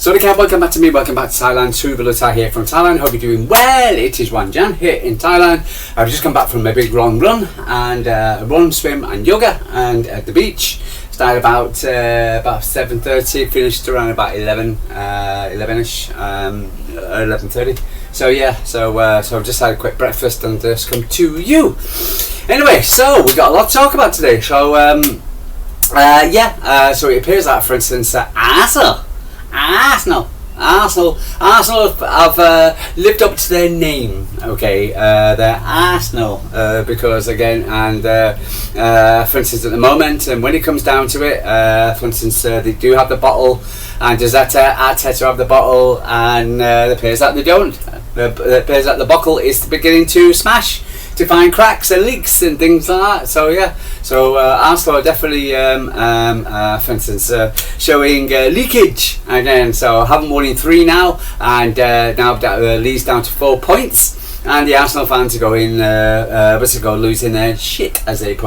So again, welcome back to me, welcome back to Thailand. Thai here from Thailand. Hope you're doing well. It is 1 Jan here in Thailand. I've just come back from a big long run and run, swim and yoga and at the beach. Started about 7:30, finished around about 11ish, 11:30. So yeah, so I've just had a quick breakfast and just come to you. Anyway, so we've got a lot to talk about today. So so it appears that, for instance, Arsenal have lived up to their name. Okay, they're Arsenal because again, and for instance, at the moment, and when it comes down to it, for instance, they do have the bottle, and does Arteta have the bottle? And it appears that they don't. It appears that the bottle is beginning to smash, to find cracks and leaks and things like that. So yeah, so Arsenal are definitely, for instance, showing leakage again. So haven't won in 3 now, and now leads down to 4 points. And the Arsenal fans are going, losing their shit, as it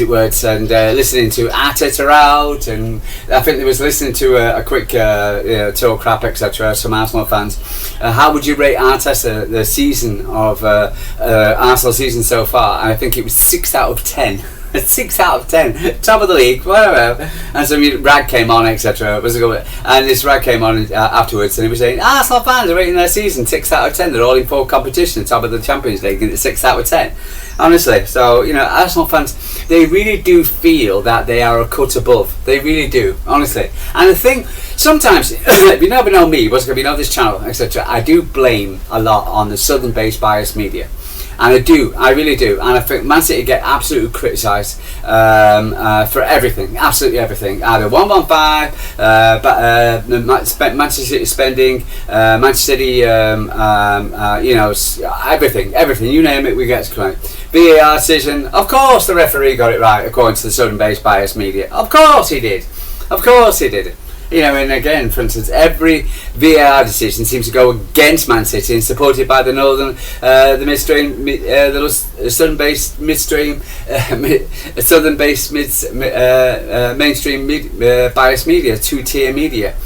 words, and listening to Arteta out, and I think they was listening to a quick talk crap, etc. Some Arsenal fans. How would you rate Arteta the season of Arsenal season so far? And I think it was 6 out of 10. 6 out of 10, top of the league, whatever. And some rag came on, etc. And this rag came on afterwards, and he was saying Arsenal fans are rating their season 6 out of 10. They're all in 4 competitions, top of the Champions League, and it's 6 out of 10. Honestly, so Arsenal fans, they really do feel that they are a cut above. They really do, honestly. And the thing, sometimes, if you never know me, what's going to be on this channel, etc., I do blame a lot on the southern-based biased media. And I really do, and I think Man City get absolutely criticised for everything, absolutely everything. Either 115, Manchester City spending, Manchester City, everything. You name it, we get to claim. VAR decision. Of course, the referee got it right according to the southern-based biased media. Of course he did. And again, for instance, every VAR decision seems to go against Man City and supported by the northern, southern-based midstream, southern-based mainstream biased media, 2-tier media.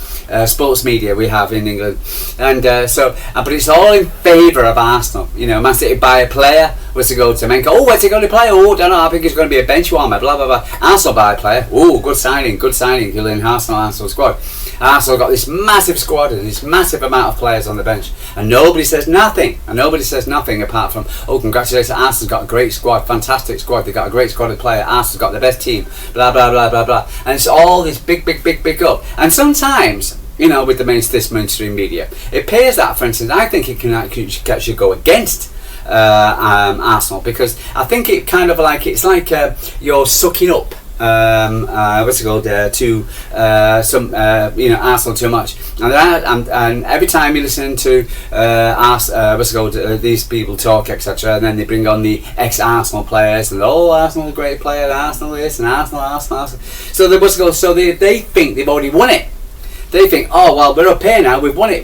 Sports media we have in England, and but it's all in favour of Arsenal. Man City buy a player, what's to go to Menko? Oh, where's he going to play? Oh, don't know. I think he's going to be a bench warmer. Blah blah blah. Arsenal buy a player. Oh, good signing. He'll enhance Arsenal squad. Arsenal got this massive squad and this massive amount of players on the bench, and nobody says nothing. Apart from, oh, congratulations, Arsenal's got a great squad, fantastic squad. They've got a great squad of players. Arsenal's got the best team. Blah blah blah blah blah. And it's all this big up. And sometimes, with the mainstream media, it appears that, for instance, I think it can actually go against Arsenal, because I think it kind of it's like you're sucking up to some Arsenal too much, and every time you listen to these people talk, etc., and then they bring on the ex-Arsenal players, and Arsenal's a great player, Arsenal this and Arsenal. So they think they've already won it. They think, oh well, we're up here now. We've won it.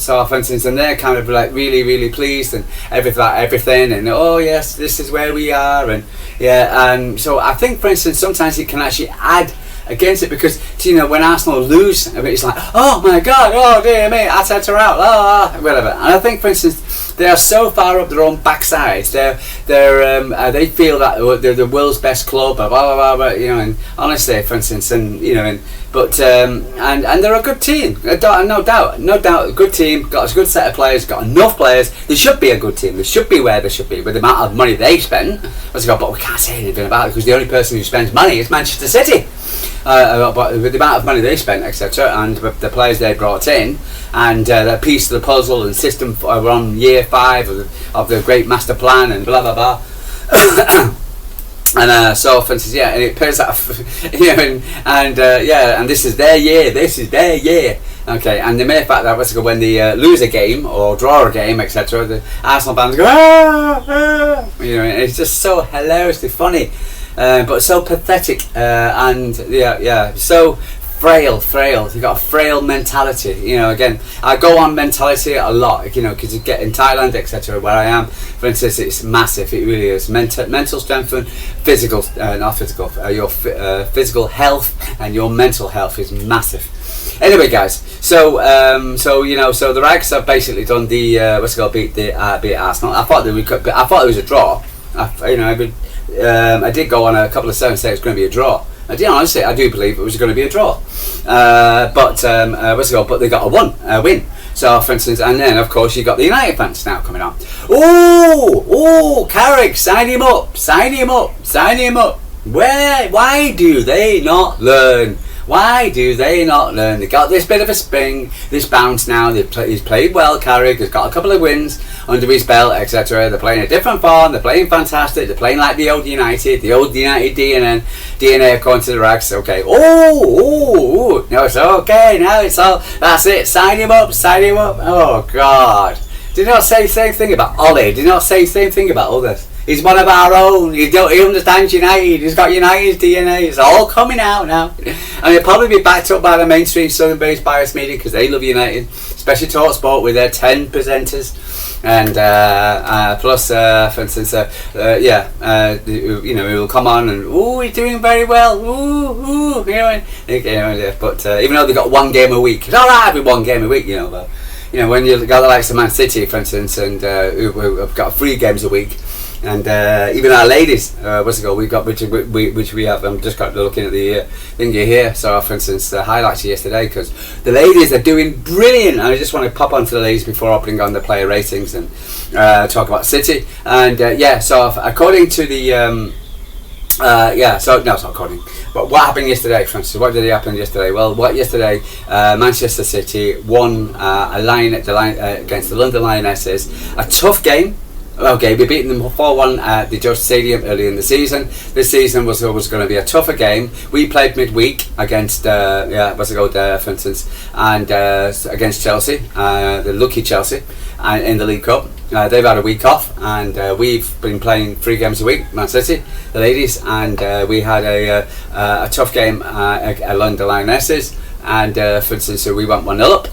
So, for instance, and they're kind of really, really pleased and everything. And oh yes, this is where we are. And yeah, and so I think, for instance, sometimes it can actually add against it, because when Arsenal lose, it's like, oh my God, oh dear me, Arteta out, whatever. And I think, for instance, they are so far up their own backsides. They feel that they're the world's best club, blah blah blah. And honestly, for instance, and they're a good team, no doubt, a good team, got a good set of players, got enough players. They should be a good team. They should be where they should be with the amount of money they spend. But we can't say anything about it, because the only person who spends money is Manchester City. But with the amount of money they spent, etc., and with the players they brought in, and that piece of the puzzle and system, we're on year 5 of the great master plan, and blah blah blah. And so, for instance, and it appears that, and this is their year. Okay, and the mere fact that when they lose a game or draw a game, etc., the Arsenal fans go, it's just so hilariously funny. But so pathetic, and so frail. You've got a frail mentality. Again, I go on mentality a lot, because you get in Thailand, etc., where I am, for instance, it's massive. It really is. Mental strength and physical, not physical, your physical health and your mental health is massive. Anyway, guys, so so the Rags have basically done the beat Arsenal. I thought it was a draw. I did go on a couple of seconds saying it's going to be a draw. I do believe it was going to be a draw. But they got a win. So, for instance, and then of course you got the United fans now coming on. Carrick, sign him up. Why do they not learn? They got this bit of a spring, this bounce now. He's played well. Carrick has got a couple of wins under his belt, etc. They're playing a different form. They're playing fantastic. They're playing like the old United DNA according to the Rags. Okay. No, it's okay. Now it's all. That's it. Sign him up. Oh God. Did not say the same thing about Ollie. Did not say the same thing about others. He's one of our own. He understands United. He's got United's DNA. It's all coming out now. And he'll probably be backed up by the mainstream Southern-based bias media because they love United, especially TalkSport with their 10 presenters. And plus, for instance, who will come on and he's doing very well. But even though they've got one game a week, it's all right with one game a week, But when you've got the likes of Man City, for instance, and who have got 3 games a week. And even our ladies, we got which we have. I'm just got looking at the thing here. So, for instance, the highlights yesterday because the ladies are doing brilliant. And I just want to pop onto the ladies before opening on the player ratings and talk about City. And so according to the it's not according. But what happened yesterday, for instance? What did happen yesterday? Well, yesterday Manchester City won against the London Lionesses. A tough game. Okay, we beat them 4-1 at the Joe Stadium early in the season. This season was going to be a tougher game. We played midweek against, for instance, and against Chelsea, the lucky Chelsea, in the League Cup. They've had a week off, and we've been playing 3 games a week, Man City, the ladies, and we had a tough game at London Lionesses, and for instance, so we went 1-0 up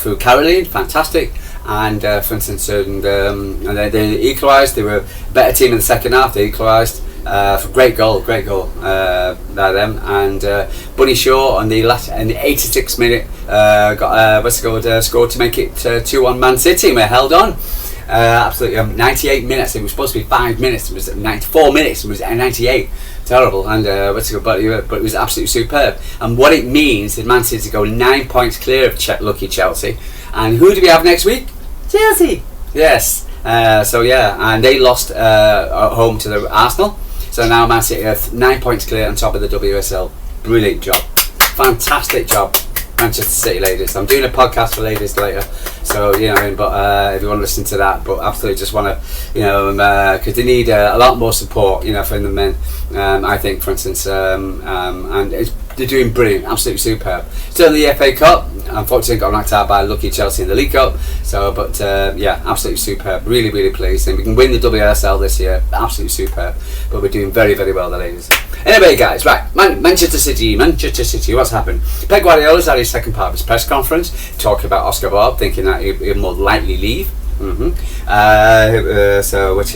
through Caroline, fantastic. And for instance, and they equalised. They were a better team in the second half. They equalised. Great goal by them. And Bunny Shaw in the 86th minute scored to make it 2-1 Man City. We're held on. Absolutely, 98 minutes. It was supposed to be 5 minutes. It was 94 minutes. It was 98. Terrible. And but it was absolutely superb. And what it means is Man City go 9 points clear of lucky Chelsea. And who do we have next week? Chelsea. Yes. And they lost at home to the Arsenal. So now Man City are 9 points clear on top of the WSL. Brilliant job. Fantastic job, Manchester City ladies. I'm doing a podcast for ladies later, so but if you want to listen to that, but absolutely just want to, because they need a lot more support, from the men. I think, for instance, and they're doing brilliant, absolutely superb. Still in the FA Cup, unfortunately got knocked out by lucky Chelsea in the League Cup. So, but absolutely superb. Really, really pleased. And we can win the WSL this year. Absolutely superb. But we're doing very, very well, the ladies. Anyway, guys, right, Manchester City. What's happened? Pep Guardiola's had his second part of his press conference, talking about Oscar Bob, thinking that he'll more likely leave. Which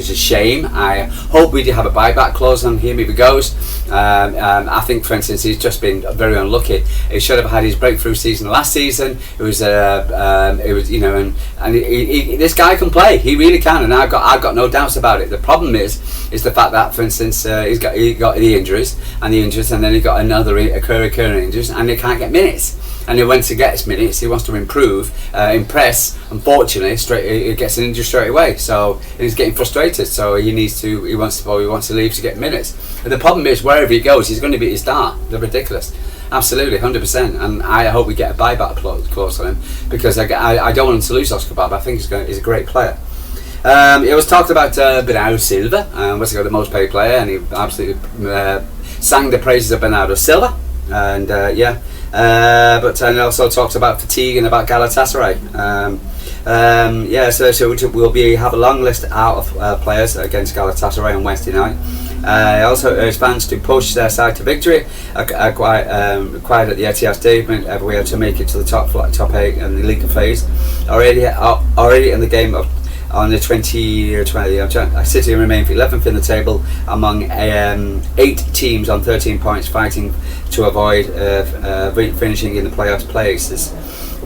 is a shame. I hope we do have a buyback clause on him if he goes. I think, for instance, he's just been very unlucky. He should have had his breakthrough season last season. This guy can play. He really can, and I've got no doubts about it. The problem is the fact that, for instance, he got the injuries, and then he got another recurring injuries, and he can't get minutes. And he wants to get his minutes. He wants to improve, impress. Unfortunately, he gets an injury straight away. So he's getting frustrated. So he wants to leave to get minutes. And the problem is, wherever he goes, he's going to be his star. They're ridiculous, absolutely, 100%. And I hope we get a buyback clause on him, because I don't want him to lose Oscar Bob. I think he's a great player. It was talked about Bernardo Silva, the most paid player, and he absolutely sang the praises of Bernardo Silva. And but I also talked about fatigue and about Galatasaray. So we'll have a long list out of players against Galatasaray on Wednesday night. I also urge fans to push their side to victory, required at the Etihad Stadium every way to make it to the top 8 in the league phase. Already in the game of on the 20. City remain 11th in the table among 8 teams on 13 points, fighting to avoid finishing in the playoffs places.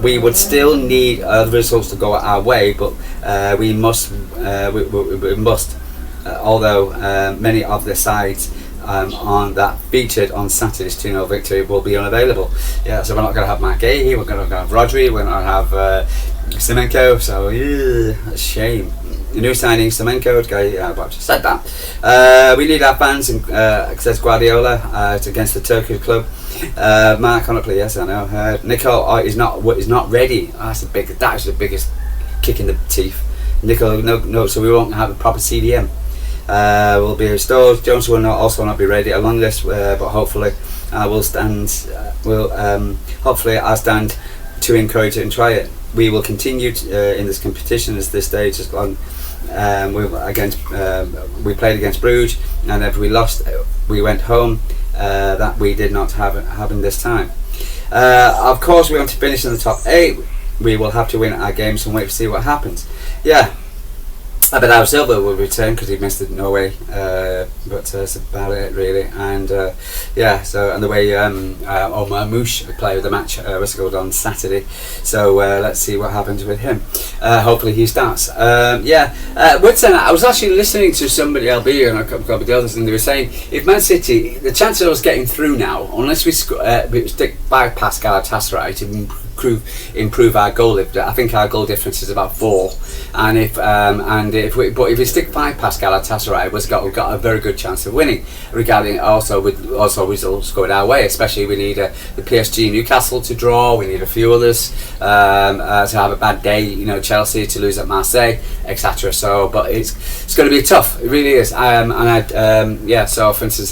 We would still need other results to go our way, but we must. Although many of the sides on that featured on Saturday's 2-0 victory will be unavailable. Yeah, so we're not going to have McGahey, we're going to have Rodri, we're going to have Semenko. So yeah, a shame. The new signing Semenko, I've just said that. We need our fans, and says Guardiola. It's against the Turkish club. Mark Honoply, yes, I know. Nico is not ready. That is the biggest kick in the teeth. Nico, no, so we won't have a proper CDM. Will be restored. Jones will also not be ready along this, but hopefully will stand. Hopefully I stand to encourage it and try it. We will continue in this competition at this stage as long. We played against Bruges, and if we lost, we went home. That we did not happen this time. Of course, we want to finish in the top 8. We will have to win our games and wait to see what happens. Yeah. I bet our Silva will return because he missed it Norway, but that's about it really. And so and the way Omar Mouche played the match was called on Saturday, so let's see what happens with him. Hopefully he starts. Woodson, I was actually listening to somebody, LB and a couple of the others, and they were saying if Man City, the chance of us getting through now, unless we stick by past Galatasaray to improve our goal. I think our goal difference is about 4, and if we stick 5 past Galatasaray, we've got a very good chance of winning. Regarding also results going our way, especially we need the PSG Newcastle to draw. We need a few others to have a bad day. Chelsea to lose at Marseille, etc. So, but it's going to be tough. It really is. So for instance,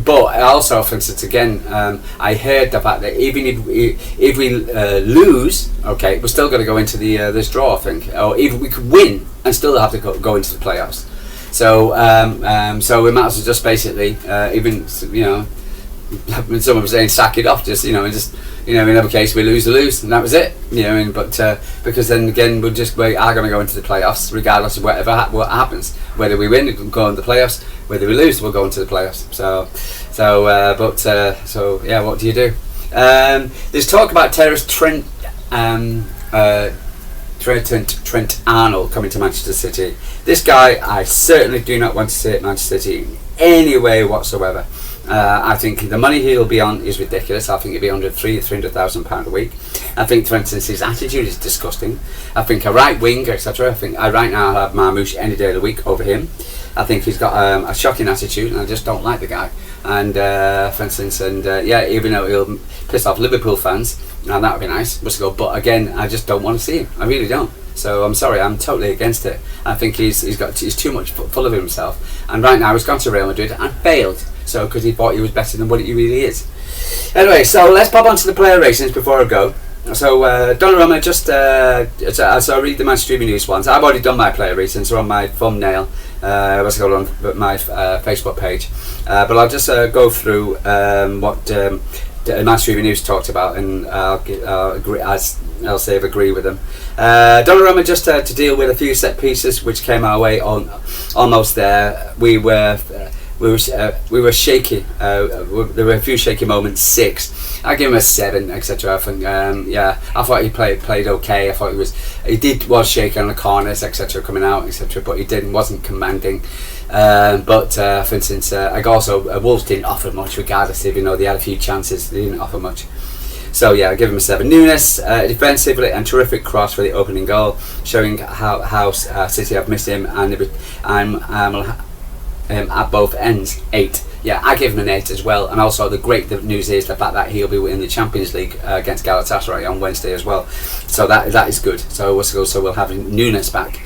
but also for instance again, I heard the fact that even if we lose, okay, we're still going to go into this draw, I think, or even we could win and still have to go into the playoffs. So so we might as well just basically even when someone was saying sack it off, in every case we lose, and that was it. But because then again we are going to go into the playoffs regardless of what happens. Whether we win, we'll go into the playoffs. Whether we lose, we'll go into the playoffs. So what do you do? There's talk about terrorist Trent Arnold coming to Manchester City. This guy, I certainly do not want to see at Manchester City in any way whatsoever. I think the money he'll be on is ridiculous. I think he'll be under £300,000 a week. I think, for instance, his attitude is disgusting. I think a right wing, etc. I think right now I'll have Marmouche any day of the week over him. I think he's got a shocking attitude, and I just don't like the guy. And for instance, even though he'll piss off Liverpool fans, and that would be nice, but again, I just don't want to see him. I really don't. So I'm sorry, I'm totally against it. I think he's too much full of himself. And right now he's gone to Real Madrid and failed. So because he thought he was better than what he really is. Anyway, so let's pop on to the player ratings before I go. So Donnarumma, so I read the Manchester Streaming News ones. I've already done my player ratings. They're on my thumbnail. Let's go on my Facebook page. But I'll just go through what the Manchester Streaming News talked about, and I'll agree, as I'll say, agree with them. Donnarumma, just to deal with a few set pieces which came our way on almost there. We were shaky. There were a few shaky moments. 6. I give him a 7, etc. I think, I thought he played okay. I thought he was shaky on the corners, etc. coming out, etc. But he wasn't commanding. For instance, Wolves didn't offer much, regardless, even though they had a few chances. They didn't offer much. So I give him a 7. Nunes, defensively, and terrific cross for the opening goal, showing how City have missed him, and at both ends. 8. I give him an 8 as well. And also the news is the fact that he'll be in the Champions League against Galatasaray on Wednesday as well. So that is good. So we'll have Nunes back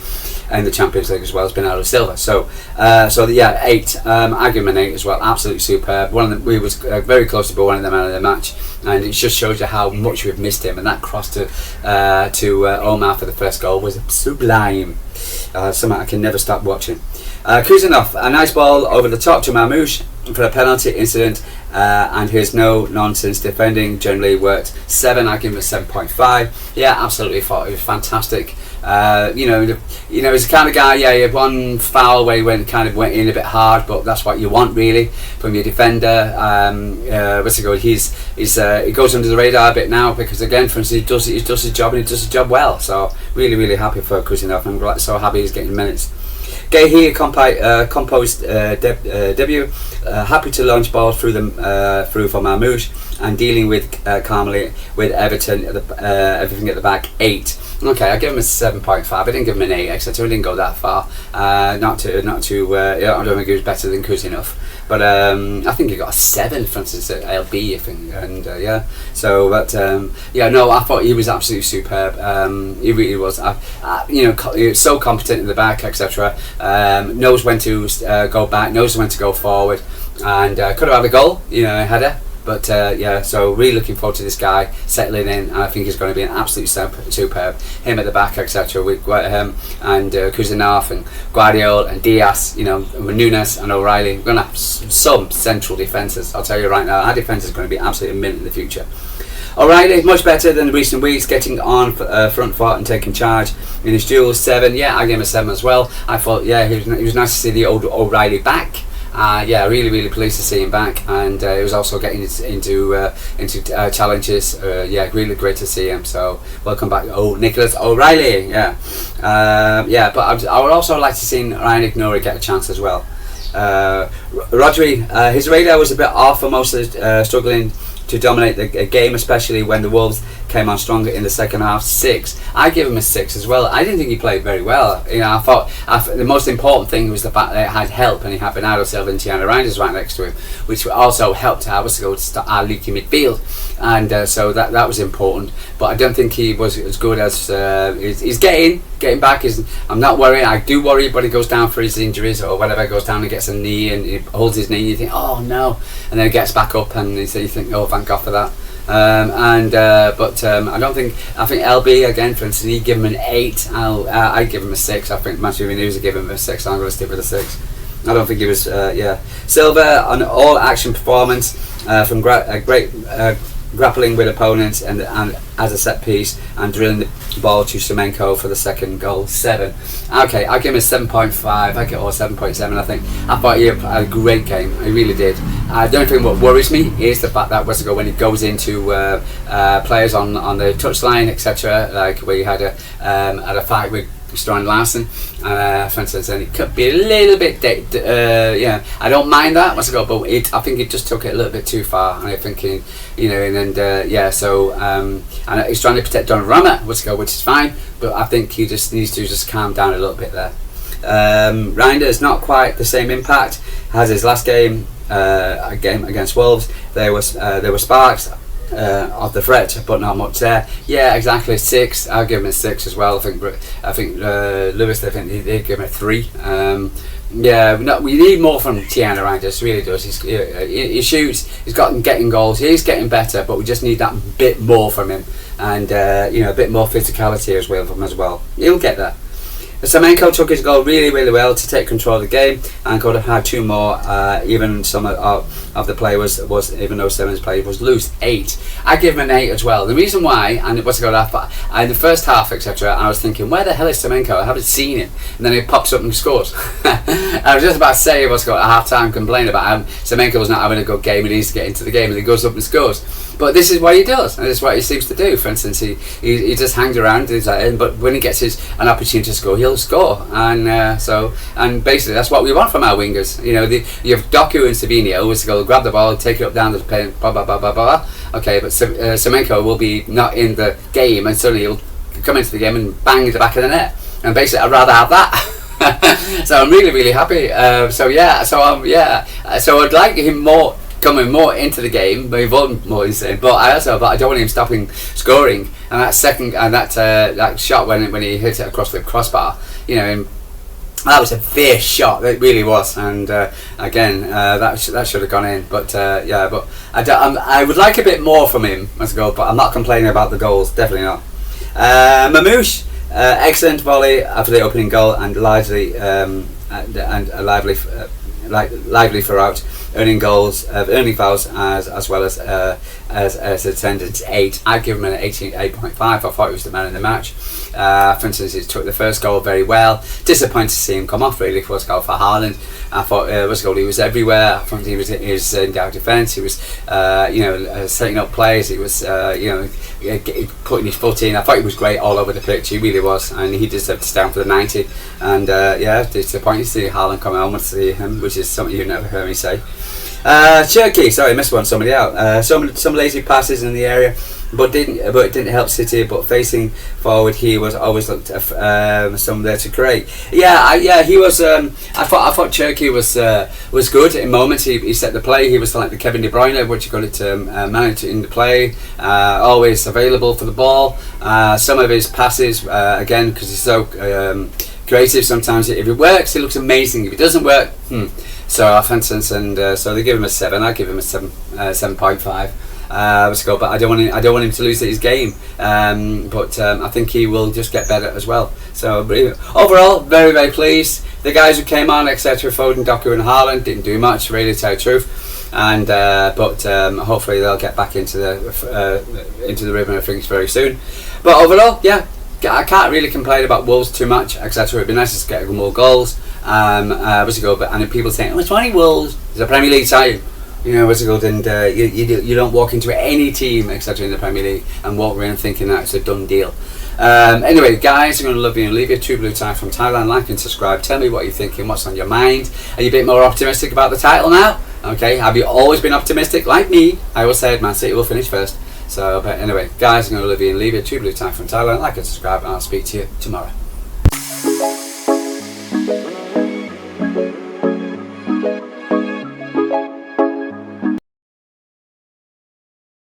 in the Champions League as well as Bernardo Silva. 8. I give him an 8 as well. Absolutely superb. We was very close to be one of the man of the match, and it just shows you how much we've missed him. And that cross to Omar for the first goal was sublime. Something I can never stop watching. Kuzanov, a nice ball over the top to Mamouche for a penalty incident, and his no-nonsense defending generally worked. 7, I give him a 7.5. Yeah, absolutely, thought it was fantastic. You know, he's the kind of guy. Yeah, he had one foul where he went in a bit hard, but that's what you want really from your defender. What's it called? He goes under the radar a bit now because again, for instance, he does his job and he does his job well. So really happy for Kuzanov. I'm so happy he's getting minutes. Gay here composed debut, happy to launch balls through for Mamouche and dealing with calmly with Everton everything at the back. 8. Okay, I give him a 7.5. I didn't give him an 8 etc. I didn't go that far. Not to. Yeah, I don't think he was better than Kuzanov, but I think he got a 7 for instance at LB. I think, and yeah. So, but yeah, no, I thought he was absolutely superb. He really was. He was so competent in the back, etc. Knows when to go back, knows when to go forward, and could have had a goal, a header. But yeah, so really looking forward to this guy settling in, and I think he's going to be an absolute superb. Him at the back, etc. With him and Kuzanov and Guardiola and Diaz, Nunes and O'Reilly. We're going to have some central defences. I'll tell you right now, our defence is going to be absolutely mint in the future. O'Reilly, much better than the recent weeks, getting on front foot and taking charge in his duels. 7, yeah, I gave him a 7 as well. I thought, yeah, it was nice to see the old O'Reilly back. Yeah, really pleased to see him back, and he was also getting into challenges. Yeah, really great to see him. So welcome back, Nicholas O'Reilly. Yeah, yeah. But I would also like to see Ryan Ignore get a chance as well. Rodri, his radar was a bit off for most of struggling to dominate the game, especially when the Wolves came on stronger in the second half. 6. I give him a 6 as well. I didn't think he played very well. I thought the most important thing was the fact that it had help, and he had Bernardo Silva and Tiana Reinders right next to him, which also helped our leaky midfield, and so that was important. But I don't think he was as good as he's getting back. I'm not worried. I do worry, but he goes down for his injuries or whatever. Goes down and gets a knee, and he holds his knee. You think, oh no, and then he gets back up, and you think, oh, thank God for that. But I don't think. I think LB again, for instance, he give him an 8. I give him a 6. I think Matthew News give him a 6. I'm going to stick with a 6. I don't think he was. Yeah, Silva on all action performance from great grappling with opponents and as a set piece and drilling the ball to Semenko for the second goal. 7. Okay, I'll give him a 7.5. I get all 7.7. I think I thought he had a great game. I really did. The only thing what worries me is the fact that when he goes into players on the touchline, etc. Like where you had a fight with Strand Larsen, for instance, and it could be a little bit yeah, I don't mind that, but I think it just took it a little bit too far, and I'm thinking, yeah, so and he's trying to protect Donnarumma, which is fine, but I think he just needs to just calm down a little bit there. Reinders not quite the same impact as his last game against Wolves. There were sparks of the threat, but not much there. Yeah, exactly. 6. I'll give him a 6 as well. I think Lewis, they give him a 3. Yeah, we need more from Tiana Reinders. Really does. He shoots. He's getting goals. He's getting better, but we just need that bit more from him, and a bit more physicality as well from him as well. He'll get there. Semenko took his goal really well to take control of the game and could have had 2 more. Even some of the play was even though Simmons' play was loose. 8. I give him an 8 as well. The reason why, and it was going to in the first half, etc. I was thinking, where the hell is Semenko? I haven't seen him, and then he pops up and scores. I was just about to say, at half time, complain about him. Semenko was not having a good game. He needs to get into the game, and he goes up and scores. But this is what he does, and this is what he seems to do. For instance, he just hangs around, but when he gets an opportunity to score, he'll score, and and basically that's what we want from our wingers. You have Doku and Savino who's going to grab the ball, take it up down the pen, blah blah blah blah blah. Okay, but Semenko will be not in the game, and suddenly he'll come into the game and bang the back of the net. And basically, I'd rather have that. So I'm really happy. So I'd like him coming more into the game, involved more insane. But I don't want him stopping scoring. And that shot when he hit it across the crossbar, that was a fierce shot. It really was. And again, that should have gone in. But yeah, but I would like a bit more from him as a goal. But I'm not complaining about the goals. Definitely not. Mamouche, excellent volley after the opening goal, and largely and lively throughout, earning goals, earning fouls, as well as attendance 8. I'd give him an 8.5. I thought he was the man in the match. For instance, he took the first goal very well. Disappointed to see him come off, really. First goal for Haaland. I thought he was everywhere. I thought he was in direct defence. He was setting up plays. He was putting his foot in. I thought he was great all over the pitch. He really was, and he deserved to stand for the 90. And disappointed to see Haaland come home and see him, which is something you've never heard me say. Turkey, sorry, I missed somebody out. Some lazy passes in the area, but it didn't help City. But facing forward, he was always looked some there to create. He was. I thought Turkey was good in moments. He set the play. He was like the Kevin De Bruyne, what you call it, managed in the play. Always available for the ball. Some of his passes, again, because he's so creative. Sometimes if it works, it looks amazing. If it doesn't work, So, for instance, so they give him a 7. I give him a 7.5. But I don't want him to lose his game. I think he will just get better as well. So overall, very, very pleased. The guys who came on, etc., Foden, Doku, and Haaland, didn't do much, really, to tell the truth. And hopefully they'll get back into the rhythm of things very soon. But overall, yeah, I can't really complain about Wolves too much, etc. It'd be nice to get more goals. And people saying, "What's wrong with Wolves? It's a Premier League side." And you don't walk into any team, etc., in the Premier League and walk around thinking that it's a done deal. Anyway, guys, I'm going to love you and leave you. True Blue Tie from Thailand. Like and subscribe. Tell me what you're thinking, what's on your mind. Are you a bit more optimistic about the title now? Okay, have you always been optimistic like me? I always said Man City will finish first. But anyway, guys, I'm going to love you and leave you. True Blue Tie from Thailand. Like and subscribe, and I'll speak to you tomorrow.